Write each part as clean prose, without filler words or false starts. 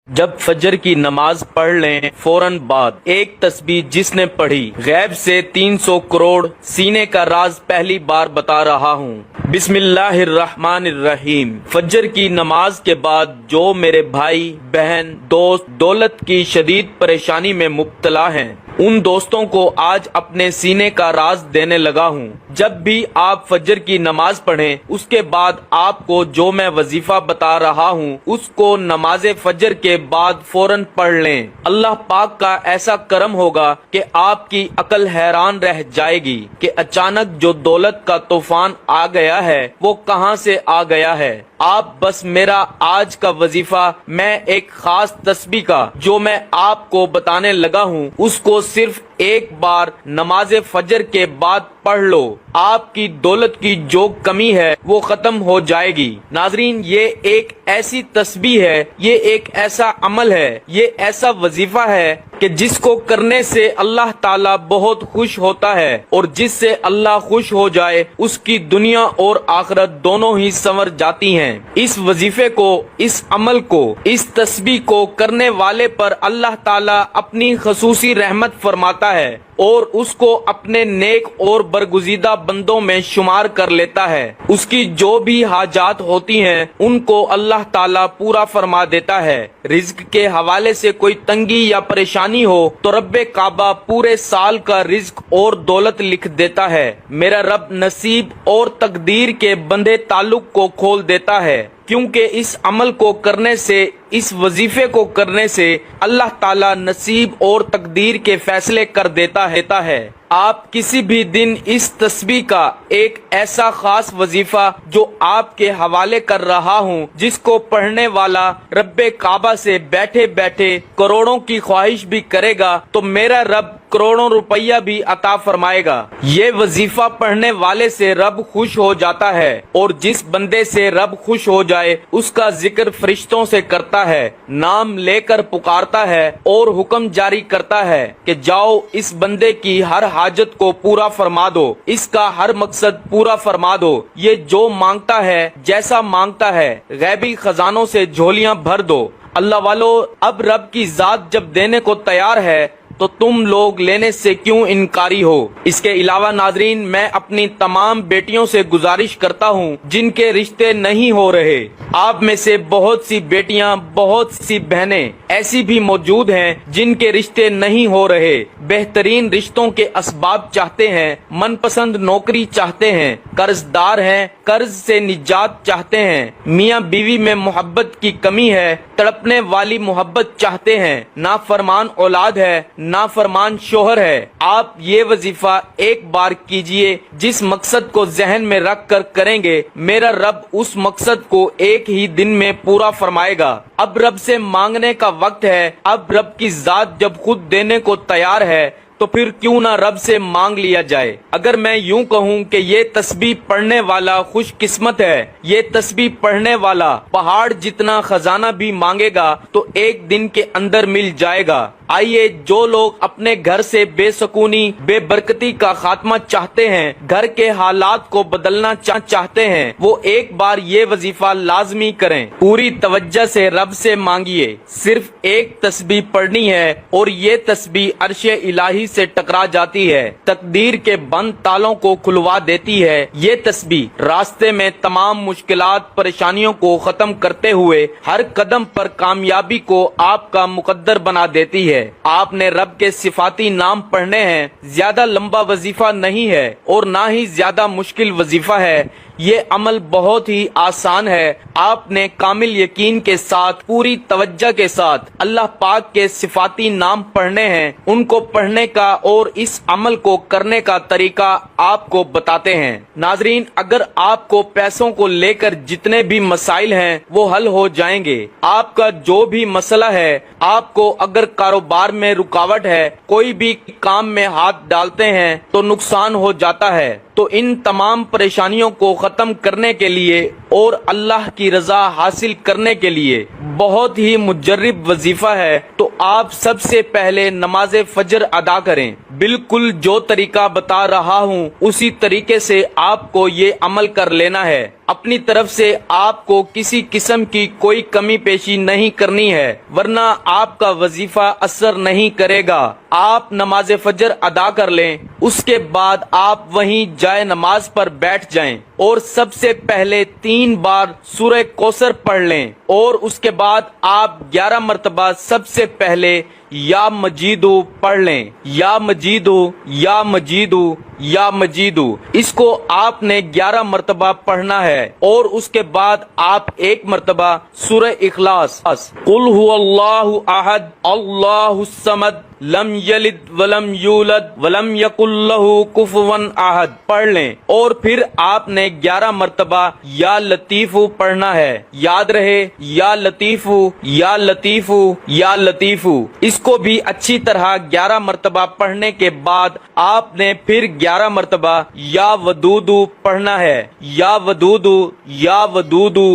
جب فجر کی نماز پڑھ لیں فوراً بعد ایک تسبیح جس نے پڑھی غیب سے 300 کروڑ سینے کا راز پہلی بار بتا رہا ہوں۔ بسم اللہ الرحمن الرحیم۔ فجر کی نماز کے بعد جو میرے بھائی بہن دوست دولت کی شدید پریشانی میں مبتلا ہیں ان دوستوں کو آج اپنے سینے کا راز دینے لگا ہوں۔ جب بھی آپ فجر کی نماز پڑھیں اس کے بعد آپ کو جو میں وظیفہ بتا رہا ہوں اس کو نماز فجر کے بعد فوراً پڑھ لیں۔ اللہ پاک کا ایسا کرم ہوگا کہ آپ کی عقل حیران رہ جائے گی کہ اچانک جو دولت کا طوفان آ گیا ہے وہ کہاں سے آ گیا ہے۔ آپ بس میرا آج کا وظیفہ میں ایک خاص تسبیح کا جو میں آپ کو بتانے لگا ہوں اس کو صرف ایک بار نماز فجر کے بعد پڑھ لو، آپ کی دولت کی جو کمی ہے وہ ختم ہو جائے گی۔ ناظرین، یہ ایک ایسی تسبیح ہے، یہ ایک ایسا عمل ہے، یہ ایسا وظیفہ ہے کہ جس کو کرنے سے اللہ تعالیٰ بہت خوش ہوتا ہے، اور جس سے اللہ خوش ہو جائے اس کی دنیا اور آخرت دونوں ہی سنور جاتی ہیں۔ اس وظیفے کو، اس عمل کو، اس تسبیح کو کرنے والے پر اللہ تعالیٰ اپنی خصوصی رحمت فرماتا ہے اور اس کو اپنے نیک اور برگزیدہ بندوں میں شمار کر لیتا ہے۔ اس کی جو بھی حاجات ہوتی ہیں ان کو اللہ تعالیٰ پورا فرما دیتا ہے۔ رزق کے حوالے سے کوئی تنگی یا پریشانی ہو تو رب کعبہ پورے سال کا رزق اور دولت لکھ دیتا ہے۔ میرا رب نصیب اور تقدیر کے بندھے تعلق کو کھول دیتا ہے، کیونکہ اس عمل کو کرنے سے، اس وظیفے کو کرنے سے اللہ تعالیٰ نصیب اور تقدیر کے فیصلے کر دیتا ہے۔ آپ کسی بھی دن اس تسبیح کا ایک ایسا خاص وظیفہ جو آپ کے حوالے کر رہا ہوں جس کو پڑھنے والا رب کعبہ سے بیٹھے بیٹھے کروڑوں کی خواہش بھی کرے گا تو میرا رب کروڑوں روپیہ بھی عطا فرمائے گا۔ یہ وظیفہ پڑھنے والے سے رب خوش ہو جاتا ہے، اور جس بندے سے رب خوش ہو جائے اس کا ذکر فرشتوں سے کرتا ہے، نام لے کر پکارتا ہے اور حکم جاری کرتا ہے کہ جاؤ اس بندے کی ہر حاجت کو پورا فرما دو، اس کا ہر مقصد پورا فرما دو، یہ جو مانگتا ہے جیسا مانگتا ہے غیبی خزانوں سے جھولیاں بھر دو۔ اللہ والو، اب رب کی ذات جب دینے کو تیار ہے تو تم لوگ لینے سے کیوں انکاری ہو؟ اس کے علاوہ ناظرین، میں اپنی تمام بیٹیوں سے گزارش کرتا ہوں جن کے رشتے نہیں ہو رہے، آپ میں سے بہت سی بیٹیاں، بہت سی بہنیں ایسی بھی موجود ہیں جن کے رشتے نہیں ہو رہے، بہترین رشتوں کے اسباب چاہتے ہیں، من پسند نوکری چاہتے ہیں، قرض دار ہیں، قرض سے نجات چاہتے ہیں، میاں بیوی میں محبت کی کمی ہے، تڑپنے والی محبت چاہتے ہیں، نافرمان اولاد ہے، نافرمان شوہر ہے۔ آپ یہ وظیفہ ایک بار کیجئے، جس مقصد کو ذہن میں رکھ کر کریں گے میرا رب اس مقصد کو ایک ہی دن میں پورا فرمائے گا۔ اب رب سے مانگنے کا وقت ہے، اب رب کی ذات جب خود دینے کو تیار ہے تو پھر کیوں نہ رب سے مانگ لیا جائے۔ اگر میں یوں کہوں کہ یہ تسبیح پڑھنے والا خوش قسمت ہے، یہ تسبیح پڑھنے والا پہاڑ جتنا خزانہ بھی مانگے گا تو ایک دن کے اندر مل جائے گا۔ آئیے، جو لوگ اپنے گھر سے بے سکونی، بے برکتی کا خاتمہ چاہتے ہیں، گھر کے حالات کو بدلنا چاہتے ہیں، وہ ایک بار یہ وظیفہ لازمی کریں۔ پوری توجہ سے رب سے مانگیے، صرف ایک تسبیح پڑھنی ہے اور یہ تسبیح عرش الہی سے ٹکرا جاتی ہے، تقدیر کے بند تالوں کو کھلوا دیتی ہے۔ یہ تسبیح راستے میں تمام مشکلات، پریشانیوں کو ختم کرتے ہوئے ہر قدم پر کامیابی کو آپ کا مقدر بنا دیتی ہے۔ آپ نے رب کے صفاتی نام پڑھنے ہیں، زیادہ لمبا وظیفہ نہیں ہے اور نہ ہی زیادہ مشکل وظیفہ ہے، یہ عمل بہت ہی آسان ہے۔ آپ نے کامل یقین کے ساتھ، پوری توجہ کے ساتھ اللہ پاک کے صفاتی نام پڑھنے ہیں، ان کو پڑھنے کا اور اس عمل کو کرنے کا طریقہ آپ کو بتاتے ہیں۔ ناظرین، اگر آپ کو پیسوں کو لے کر جتنے بھی مسائل ہیں وہ حل ہو جائیں گے، آپ کا جو بھی مسئلہ ہے، آپ کو اگر کاروبار میں رکاوٹ ہے، کوئی بھی کام میں ہاتھ ڈالتے ہیں تو نقصان ہو جاتا ہے، تو ان تمام پریشانیوں کو ختم کرنے کے لیے اور اللہ کی رضا حاصل کرنے کے لیے بہت ہی مجرب وظیفہ ہے۔ تو آپ سب سے پہلے نماز فجر ادا کریں، بالکل جو طریقہ بتا رہا ہوں اسی طریقے سے آپ کو یہ عمل کر لینا ہے۔ اپنی طرف سے آپ کو کسی قسم کی کوئی کمی پیشی نہیں کرنی ہے، ورنہ آپ کا وظیفہ اثر نہیں کرے گا۔ آپ نماز فجر ادا کر لیں، اس کے بعد آپ وہیں جائے نماز پر بیٹھ جائیں اور سب سے پہلے 3 بار سورہ کوثر پڑھ لیں، اور اس کے بعد آپ 11 مرتبہ سب سے پہلے یا مجیدو پڑھ لیں، یا مجیدو یا مجیدو یا مجیدو۔ اس کو آپ نے 11 مرتبہ پڑھنا ہے، اور اس کے بعد آپ 1 مرتبہ سورہ اخلاص قل هو اللہ احد اللہ الصمد لم یلد ولم یولد ولم یکن لہ کفوا احد پڑھ لیں، اور پھر آپ نے 11 مرتبہ یا لطیف پڑھنا ہے۔ یاد رہے، یا لطیف یا لطیف یا لطیف۔ اس کو بھی اچھی طرح 11 مرتبہ پڑھنے کے بعد آپ نے پھر 11 مرتبہ یا ودودو پڑھنا ہے، یا ودودو یا ودودو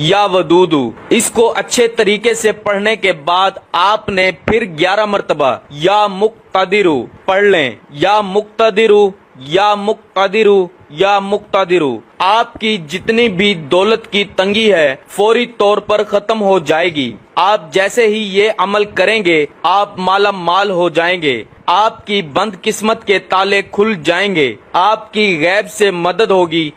یا ودودو۔ اس کو اچھے طریقے سے پڑھنے کے بعد آپ نے پھر 11 مرتبہ یا مقتدرو پڑھ لیں، یا مقتدرو یا مقتدرو یا مقتدرو۔ آپ کی جتنی بھی دولت کی تنگی ہے فوری طور پر ختم ہو جائے گی۔ آپ جیسے ہی یہ عمل کریں گے آپ مالا مال ہو جائیں گے، آپ کی بند قسمت کے تالے کھل جائیں گے، آپ کی غیب سے مدد ہوگی۔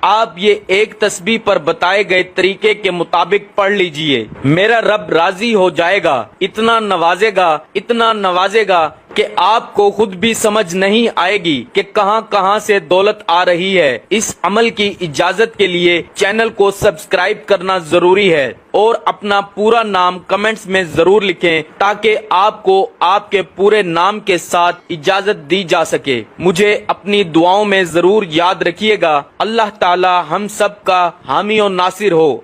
آپ یہ ایک تسبیح پر بتائے گئے طریقے کے مطابق پڑھ لیجئے، میرا رب راضی ہو جائے گا، اتنا نوازے گا کہ آپ کو خود بھی سمجھ نہیں آئے گی کہ کہاں کہاں سے دولت آ رہی ہے۔ اس عمل کی اجازت کے لیے چینل کو سبسکرائب کرنا ضروری ہے، اور اپنا پورا نام کمنٹس میں ضرور لکھیں تاکہ آپ کو آپ کے پورے نام کے ساتھ اجازت دی جا سکے۔ مجھے اپنی دعاؤں میں ضرور یاد رکھیے گا۔ اللہ تعالی ہم سب کا حامی و ناصر ہو۔